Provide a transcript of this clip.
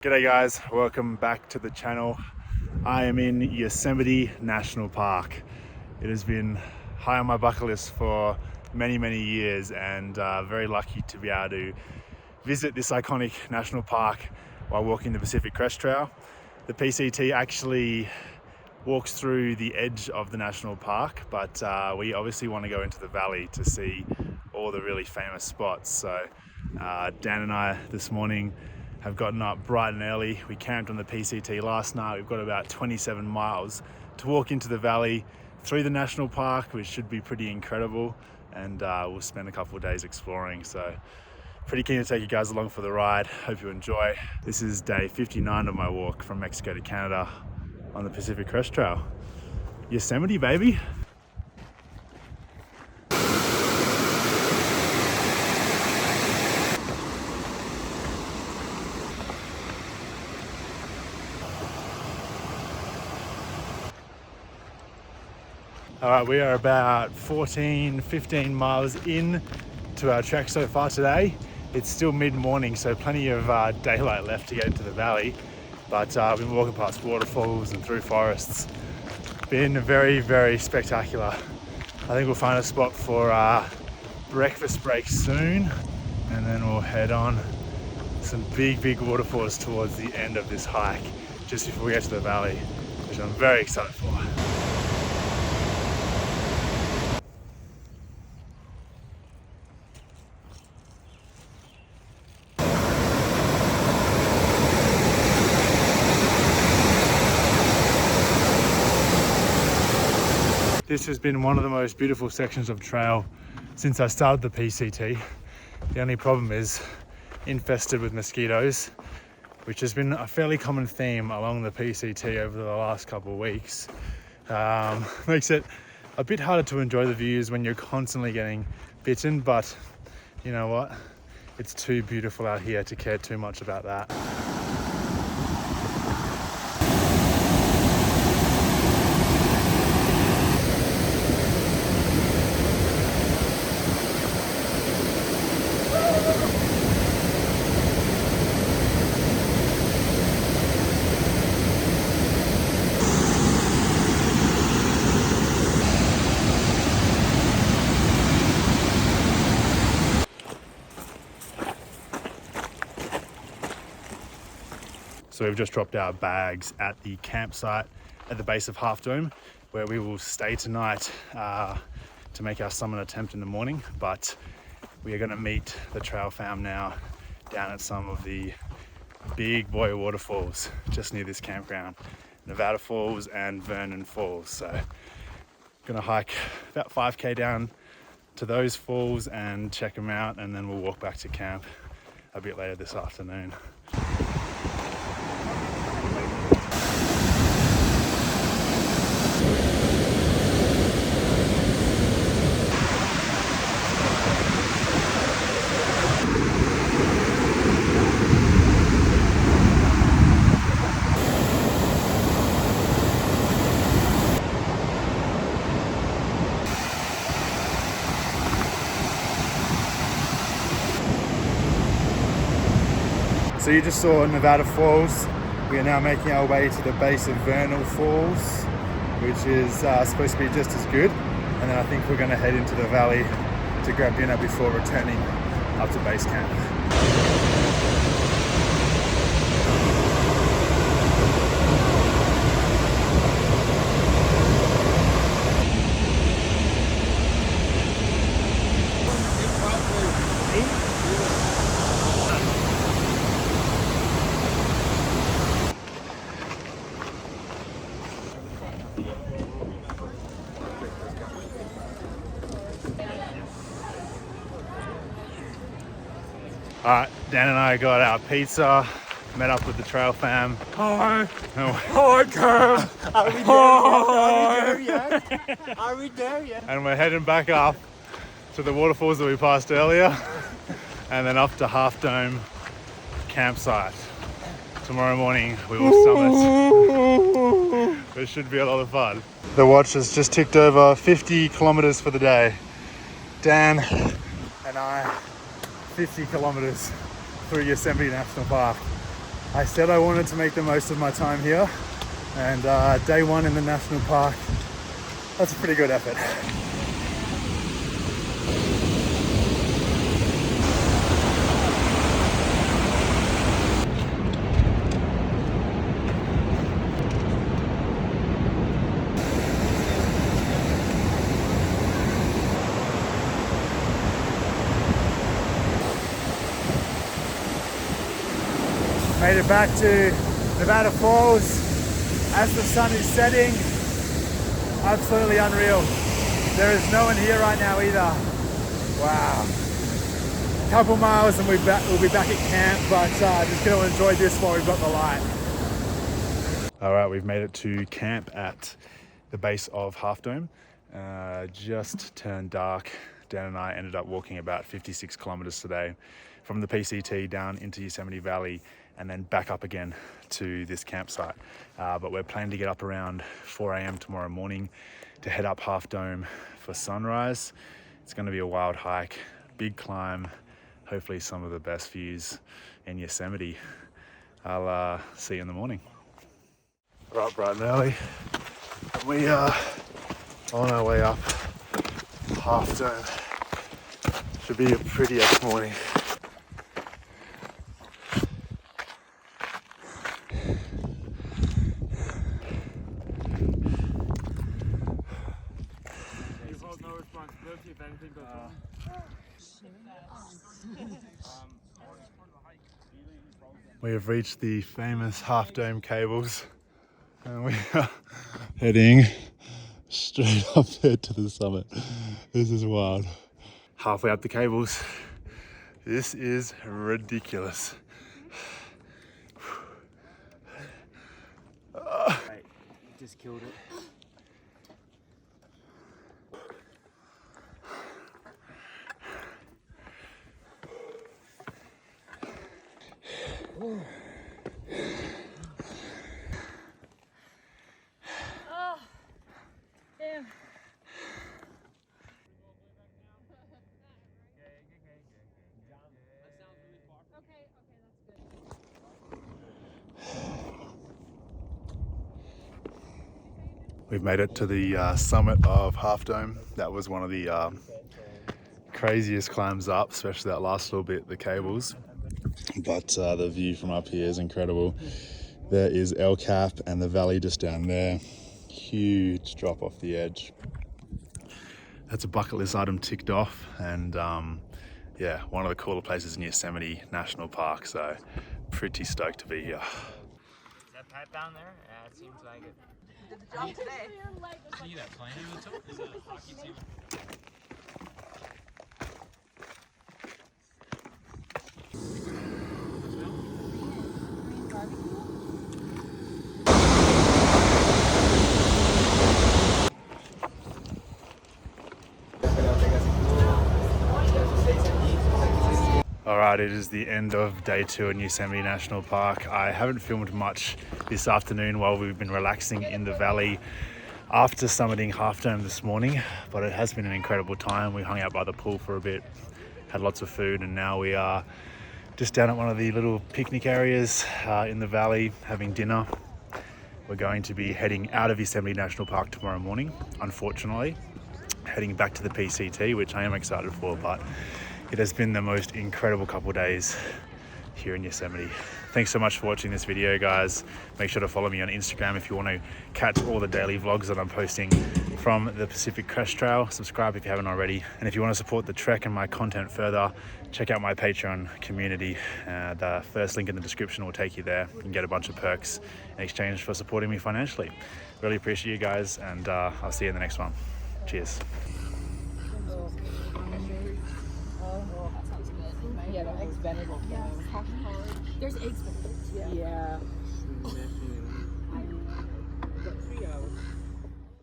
G'day guys, welcome back to the channel. I am in Yosemite National Park. It has been high on my bucket list for many years, and very lucky to be able to visit this iconic national park while walking the Pacific Crest Trail. The PCT actually walks through the edge of the national park, but we obviously want to go into the valley to see all the really famous spots. So Dan and I this morning have gotten up bright and early. We camped on the PCT last night. We've got about 27 miles to walk into the valley through the national park, which should be pretty incredible, and we'll spend a couple of days exploring. So pretty keen to take you guys along for the ride. Hope you enjoy. This is day 59 of my walk from Mexico to Canada on the Pacific Crest Trail. Yosemite, baby. All right, we are about 15 miles in to our trek so far today. It's still mid-morning, so plenty of daylight left to get into the valley. But I've been walking past waterfalls and through forests. Been very spectacular. I think we'll find a spot for breakfast break soon, and then we'll head on some big waterfalls towards the end of this hike, just before we get to the valley, which I'm very excited for. This has been one of the most beautiful sections of trail since I started the PCT. The only problem is infested with mosquitoes, which has been a fairly common theme along the PCT over the last couple of weeks. Makes it a bit harder to enjoy the views when you're constantly getting bitten, but you know what? It's too beautiful out here to care too much about that. So we've just dropped our bags at the campsite at the base of Half Dome, where we will stay tonight to make our summit attempt in the morning. But we are going to meet the trail fam now down at some of the big boy waterfalls just near this campground, Nevada Falls and Vernon Falls. So going to hike about 5k down to those falls and check them out, and then we'll walk back to camp a bit later this afternoon. So you just saw Nevada Falls. We are now making our way to the base of Vernal Falls, which is supposed to be just as good. And then I think we're going to head into the valley to grab dinner before returning up to base camp. Alright, Dan and I got our pizza, met up with the trail fam. Hi! Hi, Cam! Are we there yet? Are we there yet? And we're heading back up to the waterfalls that we passed earlier, and then up to Half Dome campsite. Tomorrow morning we will summit. It should be a lot of fun. The watch has just ticked over 50 kilometers for the day. Dan and I 50 kilometers through Yosemite National Park. I said I wanted to make the most of my time here, and day one in the national park, that's a pretty good effort. Made it back to Nevada Falls as the sun is setting. Absolutely unreal. There is no one here right now either. Wow. A couple miles and we'll be back at camp, but just going to enjoy this while we've got the light. All right, we've made it to camp at the base of Half Dome. Just turned dark. Dan and I ended up walking about 56 kilometers today from the PCT down into Yosemite Valley and then back up again to this campsite. But we're planning to get up around 4 a.m. tomorrow morning to head up Half Dome for sunrise. It's going to be a wild hike, big climb, hopefully some of the best views in Yosemite. I'll see you in the morning. Right, bright and early. We are on our way up Half Dome. Should be a pretty epic morning. We have reached the famous Half Dome cables and we are heading straight up there to the summit. This is wild. Halfway up the cables. This is ridiculous. Right, just killed it. Oh, damn. We've made it to the summit of Half Dome. That was one of the craziest climbs up, especially that last little bit, the cables. But the view from up here is incredible. There is El Cap and the valley just down there. Huge drop off the edge. That's a bucket list item ticked off, and yeah, one of the cooler places in Yosemite National Park, so pretty stoked to be here. Is that pipe down there? Yeah, it seems like it. Did the job today. See that plane in the top? Is that a hockey team? All right, it is the end of day 2 in Yosemite National Park. I haven't filmed much this afternoon while we've been relaxing in the valley after summiting Half Dome this morning, but it has been an incredible time. We hung out by the pool for a bit, had lots of food, and now we are just down at one of the little picnic areas in the valley having dinner. We're going to be heading out of Yosemite National Park tomorrow morning, unfortunately, heading back to the PCT, which I am excited for, but it has been the most incredible couple of days here in Yosemite. Thanks so much for watching this video, guys. Make sure to follow me on Instagram if you want to catch all the daily vlogs that I'm posting from the Pacific Crest Trail. Subscribe if you haven't already. And if you want to support the trek and my content further, check out my Patreon community. The first link in the description will take you there. You can get a bunch of perks in exchange for supporting me financially. Really appreciate you guys, and I'll see you in the next one. Cheers. Yeah, the eggs Benedict. Yeah, there's eggs Benedict. Yeah. 3 hours.